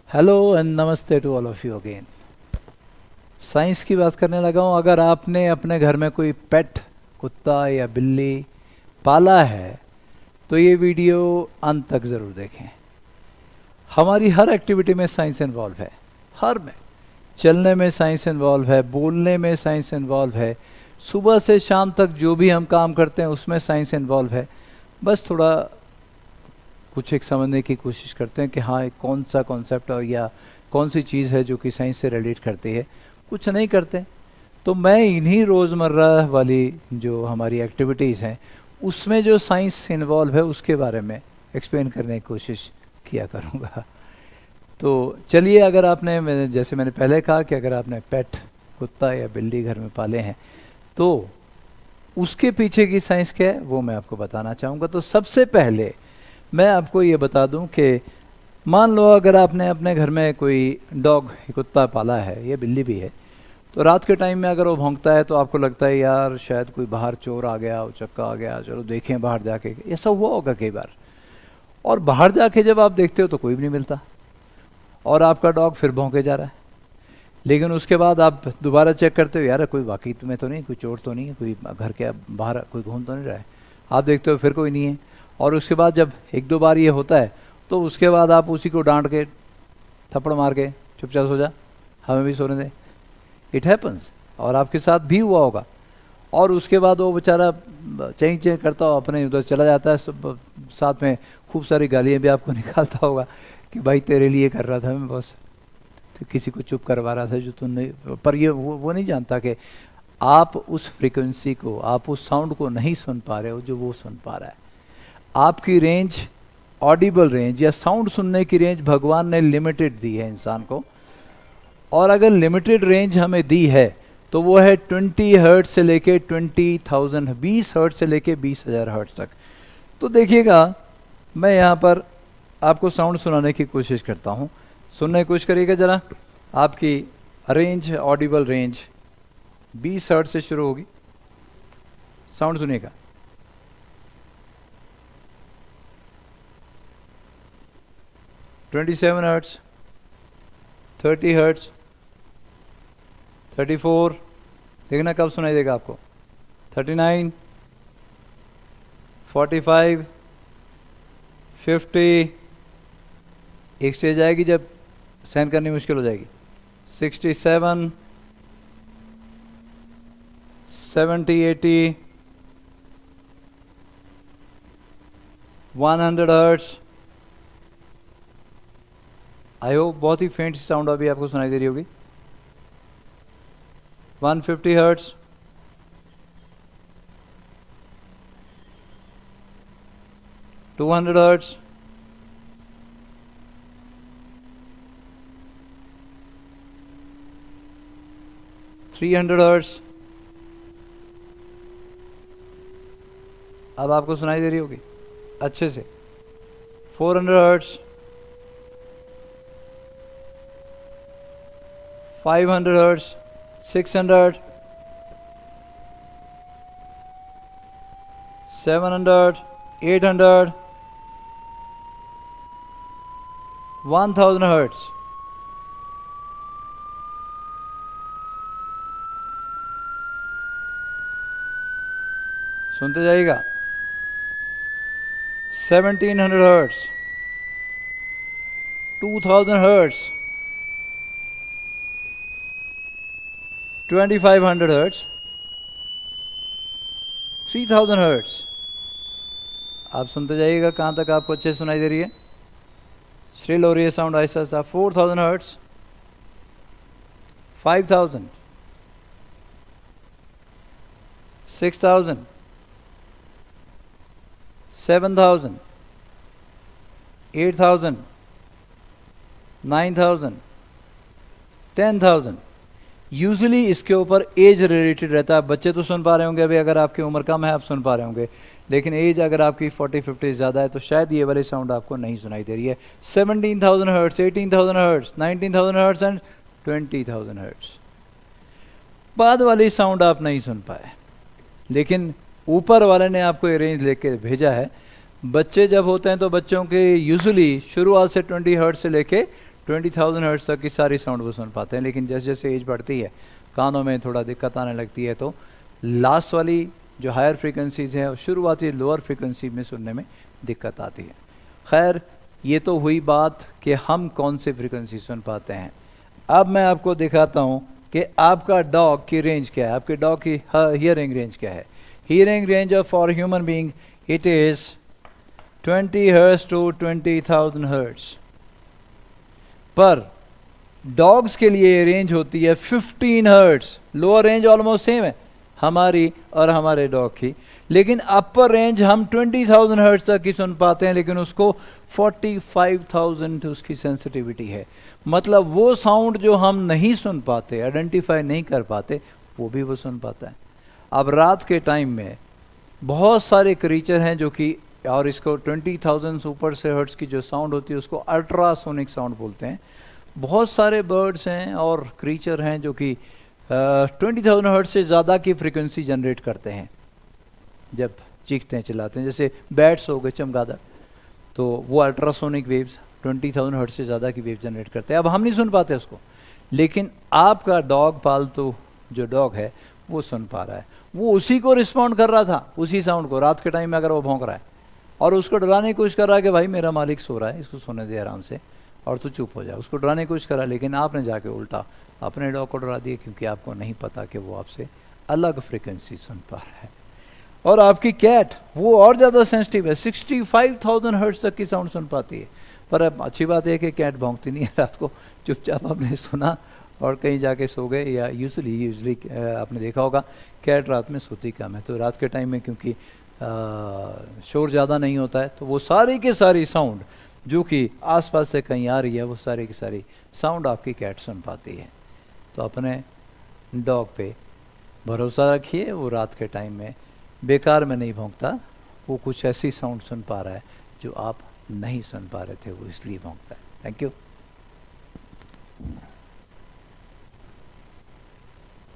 Hello and नमस्ते to all of you again. Science की बात करने लगा हूँ। अगर आपने अपने घर में कोई पेट कुत्ता या बिल्ली पाला है तो ये वीडियो अंत तक ज़रूर देखें। हमारी हर एक्टिविटी में साइंस इन्वॉल्व है, हर में। चलने में साइंस इन्वॉल्व है, बोलने में साइंस इन्वॉल्व है, सुबह से शाम तक जो भी हम काम करते हैं उसमें साइंस इन्वॉल्व है। बस थोड़ा कुछ एक समझने की कोशिश करते हैं कि हाँ एक कौन सा कॉन्सेप्ट और या कौन सी चीज़ है जो कि साइंस से रिलेट करती है। कुछ नहीं करते तो मैं इन्हीं रोज़मर्रा वाली जो हमारी एक्टिविटीज़ हैं उसमें जो साइंस इन्वॉल्व है उसके बारे में एक्सप्लेन करने की कोशिश किया करूँगा। तो चलिए, अगर जैसे मैंने पहले कहा कि अगर आपने पेट कुत्ता या बिल्ली घर में पाले हैं तो उसके पीछे की साइंस क्या है वो मैं आपको बताना चाहूँगा। तो सबसे पहले मैं आपको ये बता दूं कि मान लो अगर आपने अपने घर में कोई डॉग कुत्ता पाला है या बिल्ली भी है, तो रात के टाइम में अगर वो भौंकता है तो आपको लगता है यार शायद कोई बाहर चोर आ गया, उचक्का आ गया, चलो देखें बाहर जाके। ऐसा हुआ होगा कई बार। और बाहर जाके जब आप देखते हो तो कोई भी नहीं मिलता और आपका डॉग फिर भौंके जा रहा है। लेकिन उसके बाद आप दोबारा चेक करते हो, यार कोई वाकई में तो नहीं, कोई चोर तो नहीं है, कोई घर के बाहर कोई घूम तो नहीं रहा है। आप देखते हो फिर कोई नहीं है। और उसके बाद जब एक दो बार ये होता है तो उसके बाद आप उसी को डांट के थप्पड़ मार के चुपचाप सो जा, हमें भी सोने दे। इट हैपन्स, और आपके साथ भी हुआ होगा। और उसके बाद वो बेचारा चेंज चेंज करता हो अपने उधर चला जाता है, सब साथ में खूब सारी गालियाँ भी आपको निकालता होगा कि भाई तेरे लिए कर रहा था मैं, बस तो किसी को चुप करवा रहा था जो तुम नहीं। पर ये वो नहीं जानता कि आप उस फ्रीक्वेंसी को, आप उस साउंड को नहीं सुन पा रहे हो जो वो सुन पा रहा है। आपकी रेंज, ऑडिबल रेंज या साउंड सुनने की रेंज भगवान ने लिमिटेड दी है इंसान को। और अगर लिमिटेड रेंज हमें दी है तो वो है 20 हर्ट्ज से लेके 20,000, 20 हर्ट्ज से लेके 20,000 हर्ट्ज तक। तो देखिएगा, मैं यहाँ पर आपको साउंड सुनाने की कोशिश करता हूँ। सुनने की कोशिश करिएगा ज़रा। आपकी रेंज, ऑडिबल रेंज 20 हर्ट्ज से शुरू होगी। साउंड सुनिएगा। $27 हर्ट्ज, 30 हर्ट्ज, 34, देखना कब सुनाई देगा आपको। 39, 45, 50, एक स्टेज आएगी जब सहन करनी मुश्किल हो जाएगी। 67, 70, 80, 100 हर्ट्ज। आई होप बहुत ही फेंट साउंड अभी आपको सुनाई दे रही होगी। 150 हर्ट्ज, 200 हर्ट्ज, 300 हर्ट्ज। अब आपको सुनाई दे रही होगी अच्छे से। 400 हर्ट्ज, 500 हर्ट्ज, 600, 700, 800, 1000 हर्ट्ज। सुनते जाइएगा। 1700 हर्ट्ज, 2000 हर्ट्ज, 2500 हर्ट्ज, 3000 हर्ट्ज। आप सुनते जाइएगा कहाँ तक आपको अच्छे सुनाई दे रही है। श्रिल हो रही है sound Aahista Aahista. 4000 hertz, 5000, 6000, 7000, 8000, 9000, 10,000। Usually इसके ऊपर एज रिलेटेड रहता है। बच्चे तो सुन पा रहे होंगे, अभी अगर आपकी उम्र कम है आप सुन पा रहे होंगे, लेकिन एज अगर आपकी 40-50 ज़्यादा है तो शायद ये वाली साउंड आपको नहीं सुनाई दे रही है। 17,000 hertz, 18,000 hertz, 19,000 hertz and 20,000 hertz. बाद वाली साउंड आप नहीं सुन पाए, लेकिन ऊपर वाले ने आपको ये रेंज लेके भेजा है। बच्चे जब होते हैं तो बच्चों के यूजुअली शुरुआत से 20 हर्ट्ज से लेके 20,000 हर्ट्ज तक की सारी साउंड वो सुन पाते हैं, लेकिन जैसे जैसे एज बढ़ती है कानों में थोड़ा दिक्कत आने लगती है, तो लास्ट वाली जो हायर फ्रीक्वेंसीज हैं शुरुआती लोअर फ्रीक्वेंसी में सुनने में दिक्कत आती है। खैर, ये तो हुई बात कि हम कौन से फ्रीक्वेंसी सुन पाते हैं। अब मैं आपको दिखाता हूँ कि आपका डॉग की रेंज क्या है, आपके डॉग की हियरिंग रेंज क्या है। Hearing range of for human being it is 20 hertz to 20,000 hertz, पर डॉग्स के लिए रेंज होती है 15 hertz. Lower range almost same है हमारी और हमारे डॉग की, लेकिन अपर रेंज हम 20,000 हर्ट्ज तक की सुन पाते हैं, लेकिन उसको 45,000 उसकी सेंसिटिविटी है। मतलब वो साउंड जो हम नहीं सुन पाते, आइडेंटिफाई नहीं कर पाते, वो भी वो सुन पाता है। अब रात के टाइम में बहुत सारे क्रीचर हैं जो कि, और इसको 20,000 ऊपर से हर्ट्ज की जो साउंड होती है उसको अल्ट्रासोनिक साउंड बोलते हैं। बहुत सारे बर्ड्स हैं और क्रीचर हैं जो कि 20,000 हर्ट्ज से ज़्यादा की फ्रीक्वेंसी जनरेट करते हैं जब चीखते हैं चिल्लाते हैं। जैसे बैट्स हो गए, चमगादड़, तो वो अल्ट्रासोनिक वेव्स 20,000 हर्ट्ज से ज़्यादा की वेव जनरेट करते हैं। अब हम नहीं सुन पाते उसको, लेकिन आपका डॉग, पालतू जो डॉग है, वो सुन पा रहा है। वो उसी को रिस्पॉन्ड कर रहा था, उसी साउंड को। रात के टाइम में अगर वो भौंक रहा है और उसको डराने की कोशिश कर रहा है कि भाई मेरा मालिक सो रहा है, इसको सोने दे आराम से और तू चुप हो जाए, उसको डराने की कोशिश करा, लेकिन आपने जाके उल्टा अपने डॉग को डरा दिया, क्योंकि आपको नहीं पता कि वो आपसे अलग फ्रीक्वेंसी सुन पा रहा है। और आपकी कैट वो और ज़्यादा सेंसिटिव है, 65,000 हर्ट्ज तक की साउंड सुन पाती है। पर अब अच्छी बात है कि कैट भौंकती नहीं है रात को, चुपचाप आपने सुना और कहीं जाके सो गए। या यूजुअली आपने देखा होगा कैट रात में सोती कम है, तो रात के टाइम में क्योंकि शोर ज़्यादा नहीं होता है, तो वो सारी की सारी साउंड जो कि आसपास से कहीं आ रही है, वो सारी की सारी साउंड आपकी कैट सुन पाती है। तो अपने डॉग पे भरोसा रखिए, वो रात के टाइम में बेकार में नहीं भौंकता, वो कुछ ऐसी साउंड सुन पा रहा है जो आप नहीं सुन पा रहे थे, वो इसलिए भौंकता है। Thank you.